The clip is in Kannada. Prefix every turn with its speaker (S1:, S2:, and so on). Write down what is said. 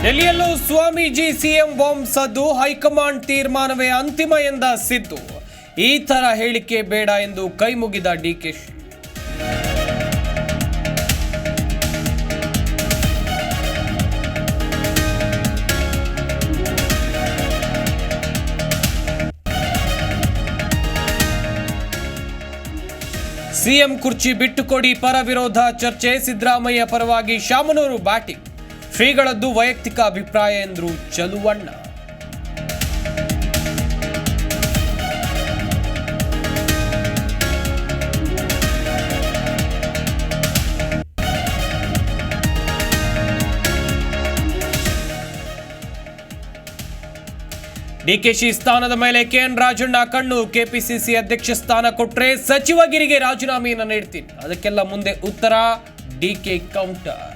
S1: ಡೆಲ್ಲಿಯಲ್ಲೂ ಸ್ವಾಮೀಜಿ ಸಿಎಂ ಬಾಂಬ್ ಸದ್ದು, ಹೈಕಮಾಂಡ್ ತೀರ್ಮಾನವೇ ಅಂತಿಮ ಎಂದ ಸಿದ್ದು. ಈ ತರ ಹೇಳಿಕೆ ಬೇಡ ಎಂದು ಕೈ ಮುಗಿದ ಡಿಕೆಶಿ. ಸಿಎಂ ಕುರ್ಚಿ ಬಿಟ್ಟುಕೊಡಿ, ಪರ ವಿರೋಧ ಚರ್ಚೆ, ಸಿದ್ದರಾಮಯ್ಯ ಪರವಾಗಿ ಶಾಮನೂರು ಬ್ಯಾಟಿಂಗ್. ಶ್ರೀಗಳದ್ದು ವೈಯಕ್ತಿಕ ಅಭಿಪ್ರಾಯ ಎಂದರು ಚಲುವಣ್ಣ. ಡಿಕೆಶಿ ಸ್ಥಾನದ ಮೇಲೆ ಕೆಎನ್ ರಾಜಣ್ಣ ಕಣ್ಣು. ಕೆಪಿಸಿಸಿ ಅಧ್ಯಕ್ಷ ಸ್ಥಾನ ಕೊಟ್ರೆ ಸಚಿವಗಿರಿಗೆ ರಾಜೀನಾಮೆಯನ್ನು ನೀಡ್ತೀನಿ, ಅದಕ್ಕೆಲ್ಲ ಮುಂದೆ ಉತ್ತರ ಡಿಕೆ ಕೌಂಟರ್.